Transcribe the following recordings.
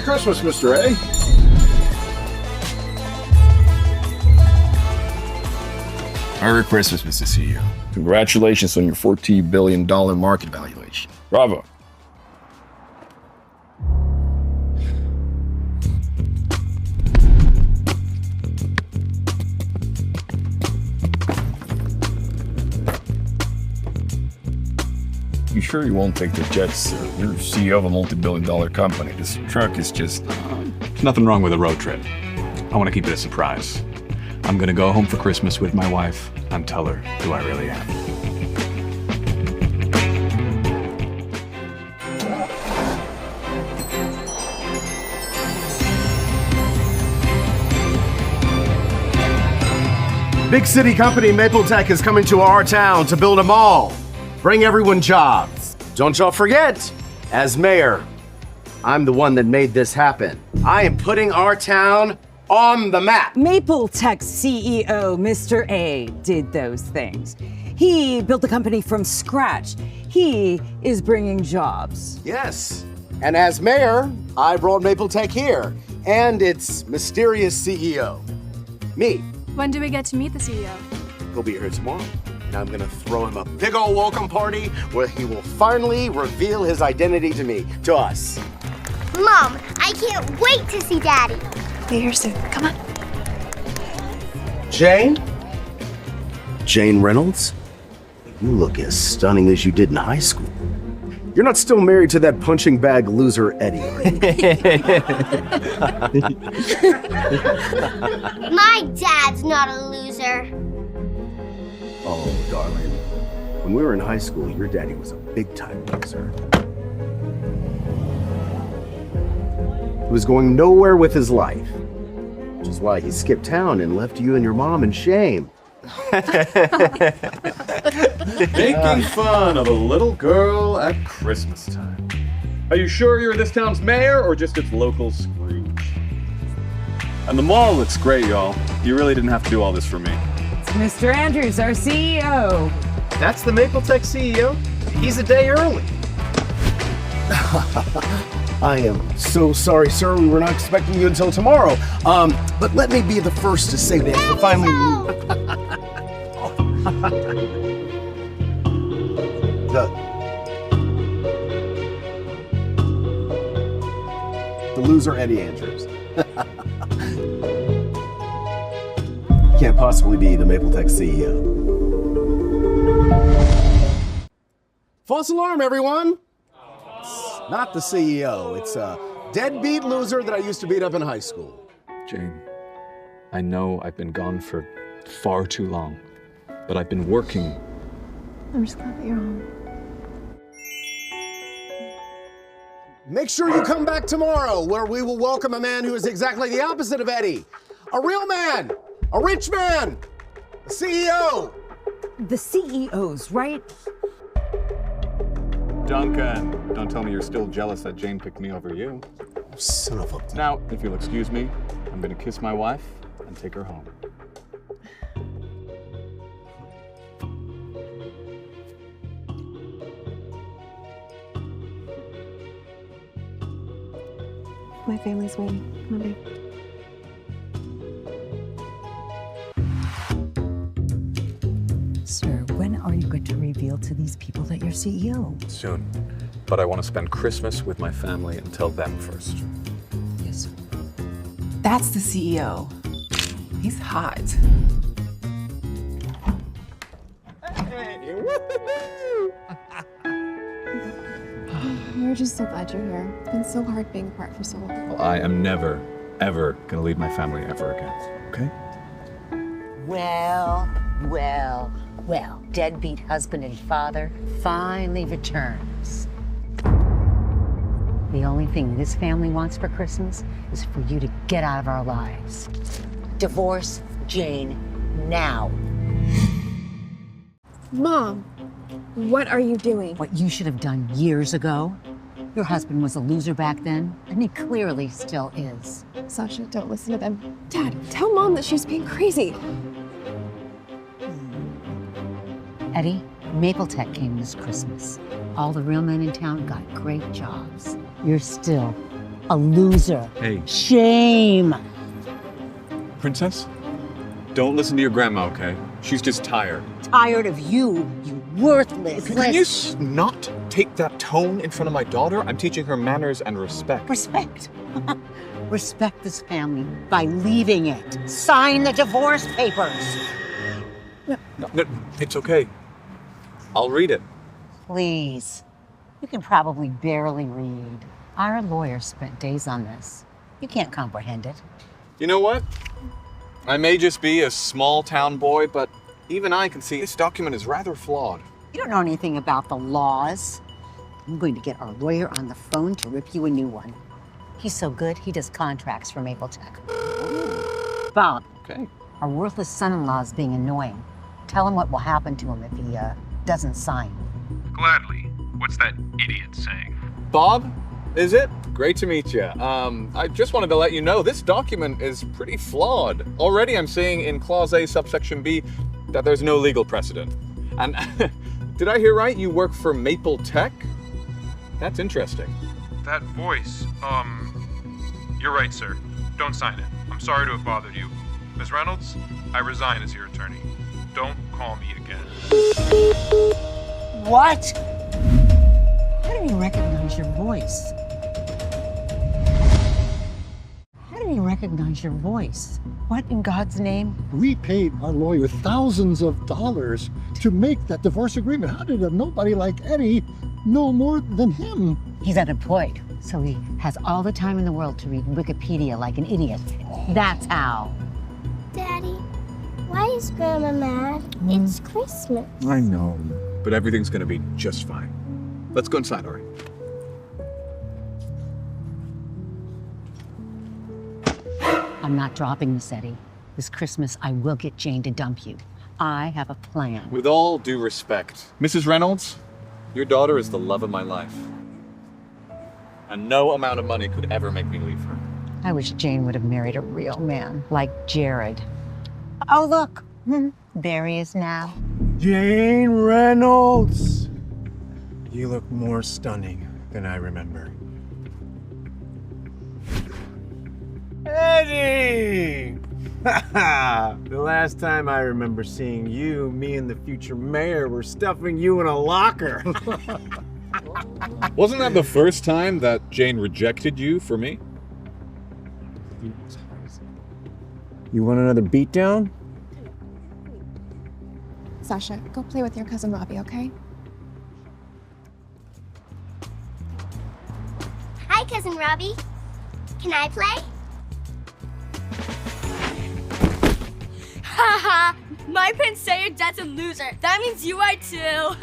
Merry Christmas, Mr. A. Merry Christmas, Mr. CEO. Congratulations on your $14 billion market valuation. Bravo. You sure you won't take the jets, sir? You're CEO of a multi-billion-dollar company. This truck is just... Nothing wrong with a road trip. I want to keep it a surprise. I'm gonna go home for Christmas with my wife and tell her who I really am. Big city company Mapletech is coming to our town to build a mall. Bring everyone jobs. Don't y'all forget, as mayor, I'm the one that made this happen. I am putting our town on the map. Mapletech's CEO, Mr. A, did those things. He built the company from scratch. He is bringing jobs. Yes, and as mayor, I brought Mapletech here, and its mysterious CEO, me. When do we get to meet the CEO? He'll be here tomorrow, and I'm gonna throw him a big old welcome party where he will finally reveal his identity to me, to us. Mom, I can't wait to see Daddy. Be here soon. Come on. Jane? Jane Reynolds? You look as stunning as you did in high school. You're not still married to that punching bag loser, Eddie, are you? My dad's not a loser. Oh, darling. When we were in high school, your daddy was a big-time loser. He was going nowhere with his life, which is why he skipped town and left you and your mom in shame. Making fun of a little girl at Christmas time. Are you sure you're this town's mayor or just its local Scrooge? And the mall looks great, y'all. You really didn't have to do all this for me. It's Mr. Andrews, our CEO. That's the Mapletech CEO? He's a day early. I am so sorry, sir. We were not expecting you until tomorrow. But let me be the first to say this. We finally the loser, Eddie Andrews. Can't possibly be the Mapletech CEO. False alarm, everyone! It's not the CEO. It's a deadbeat loser that I used to beat up in high school. Jane, I know I've been gone for far too long, but I've been working. I'm just glad that you're home. Make sure you come back tomorrow, where we will welcome a man who is exactly the opposite of Eddie. A real man, a rich man, a CEO. The CEOs, right? Duncan, don't tell me you're still jealous that Jane picked me over you. Son of a... Now, if you'll excuse me, I'm gonna kiss my wife and take her home. My family's waiting. Come on, babe. Sir, when are you going to reveal to these people that you're CEO? Soon. But I want to spend Christmas with my family and tell them first. Yes. That's the CEO. He's hot. We're just so glad you're here. It's been so hard being apart for so long. Well, I am never, ever gonna leave my family ever again, okay? Well, deadbeat husband and father finally returns. The only thing this family wants for Christmas is for you to get out of our lives. Divorce Jane now. Mom, what are you doing? What you should have done years ago. Your husband was a loser back then, and he clearly still is. Sasha, don't listen to them. Dad, tell Mom that she's being crazy. Eddie, Mapletech came this Christmas. All the real men in town got great jobs. You're still a loser. Hey. Shame. Princess, don't listen to your grandma, okay? She's just tired. Tired of you, you worthless. Can you not take that tone in front of my daughter? I'm teaching her manners and respect. Respect. Respect this family by leaving it. Sign the divorce papers. No, it's okay. I'll read it. Please. You can probably barely read. Our lawyer spent days on this. You can't comprehend it. You know what? I may just be a small town boy, but even I can see this document is rather flawed. You don't know anything about the laws. I'm going to get our lawyer on the phone to rip you a new one. He's so good, he does contracts for Maple Tech. Bob. Okay. Our worthless son-in-law is being annoying. Tell him what will happen to him if he doesn't sign. Gladly. What's that idiot saying? Bob, is it? Great to meet you. I just wanted to let you know this document is pretty flawed. Already I'm seeing in Clause A, subsection B, that there's no legal precedent. And did I hear right? You work for Maple Tech? That's interesting. That voice, you're right, sir. Don't sign it. I'm sorry to have bothered you. Ms. Reynolds, I resign as your attorney. Don't call me again. What? How did he recognize your voice? How did he recognize your voice? What in God's name? We paid our lawyer thousands of dollars to make that divorce agreement. How did a nobody like Eddie know more than him? He's unemployed, so he has all the time in the world to read Wikipedia like an idiot. That's how. Daddy, why is Grandma mad? It's Christmas. I know, but everything's gonna be just fine. Let's go inside, all right? I'm not dropping this, Eddie. This Christmas, I will get Jane to dump you. I have a plan. With all due respect, Mrs. Reynolds, your daughter is the love of my life. And no amount of money could ever make me leave her. I wish Jane would have married a real man like Jared. Oh, look. There he is now. Jane Reynolds! You look more stunning than I remember. Eddie! The last time I remember seeing you, me and the future mayor were stuffing you in a locker. Wasn't that the first time that Jane rejected you for me? You want another beatdown? Sasha, go play with your cousin Robbie, okay? Hi, Cousin Robbie. Can I play? Haha! My parents say your dad's a loser. That means you are too.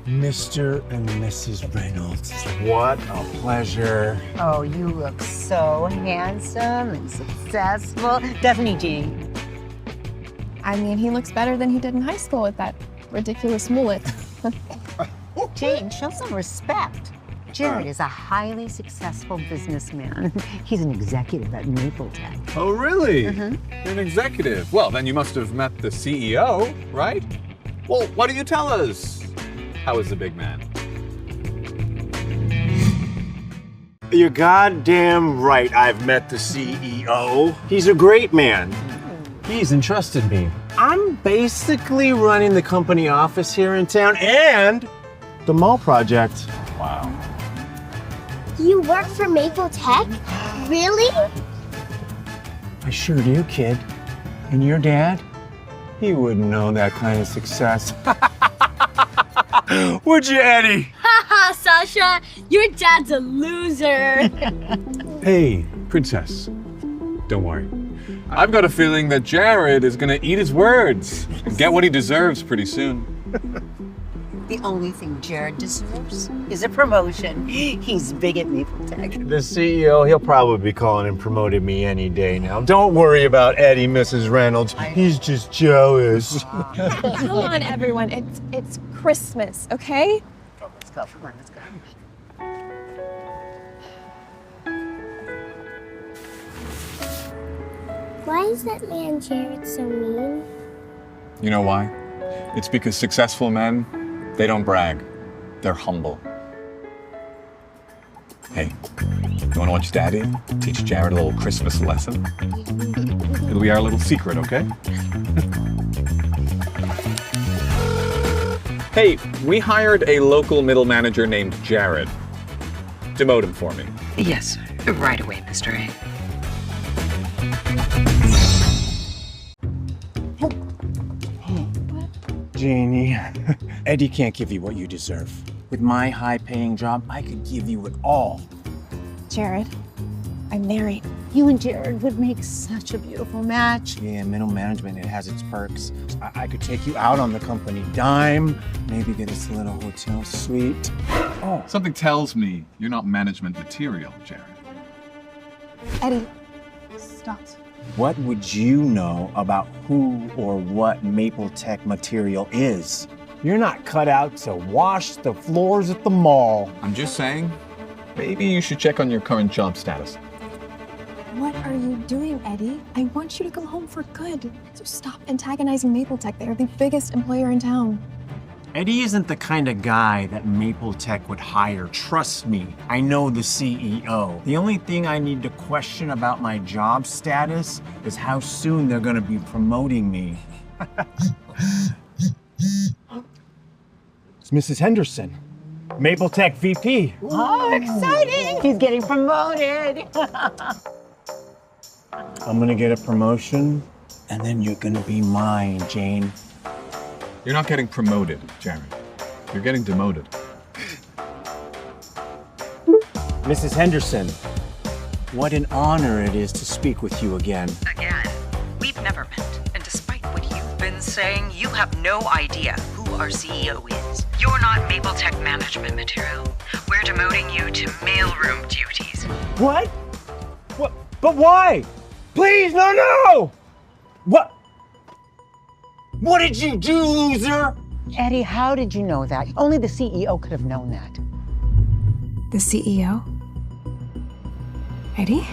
Mr. and Mrs. Reynolds, what a pleasure. Oh, you look so handsome and successful. Doesn't he, Jane? I mean, he looks better than he did in high school with that ridiculous mullet. Jane, show some respect. Jared is a highly successful businessman. He's an executive at Maple Tech. Oh, really? You're an executive. Well, then you must have met the CEO, right? Well, why don't you tell us? How is the big man? You're goddamn right I've met the CEO. He's a great man. He's entrusted me. I'm basically running the company office here in town and the mall project. Wow. You work for Maple Tech? Really? I sure do, kid. And your dad? He wouldn't know that kind of success. Would you, Eddie? Haha, Sasha! Your dad's a loser. Hey, Princess. Don't worry. I've got a feeling that Jared is gonna eat his words and get what he deserves pretty soon. The only thing Jared deserves is a promotion. He's big at Maple Tech. The CEO, he'll probably be calling and promoting me any day now. Don't worry about Eddie, Mrs. Reynolds. He's just jealous. Come on, everyone. It's Christmas, okay? Let's go. Come on, let's go. Why is that man Jared so mean? You know why? It's because successful men, they don't brag. They're humble. Hey, you want to watch Daddy teach Jared a little Christmas lesson? It'll be our little secret, okay? Hey, we hired a local middle manager named Jared. Demote him for me. Yes, right away, Mr. A. Janie, Eddie can't give you what you deserve. With my high-paying job, I could give you it all. Jared, I'm married. You and Jared would make such a beautiful match. Yeah, middle management, it has its perks. I could take you out on the company dime, maybe get us a little hotel suite. Oh. Something tells me you're not management material, Jared. Eddie, stop. What would you know about who or what Maple Tech material is? You're not cut out to wash the floors at the mall. I'm just saying, maybe you should check on your current job status. What are you doing, Eddie? I want you to come home for good. So stop antagonizing Maple Tech. They are the biggest employer in town. Eddie isn't the kind of guy that Maple Tech would hire. Trust me, I know the CEO. The only thing I need to question about my job status is how soon they're gonna be promoting me. It's Mrs. Henderson, Maple Tech VP. Oh, exciting! He's getting promoted. I'm gonna get a promotion, and then you're gonna be mine, Jane. You're not getting promoted, Jared. You're getting demoted. Mrs. Henderson, what an honor it is to speak with you again. Again, we've never met, and despite what you've been saying, you have no idea who our CEO is. You're not Maple Tech management material. We're demoting you to mailroom duties. What? What? But why? Please, no! What? What did you do, loser? Eddie, how did you know that? Only the CEO could have known that. The CEO? Eddie?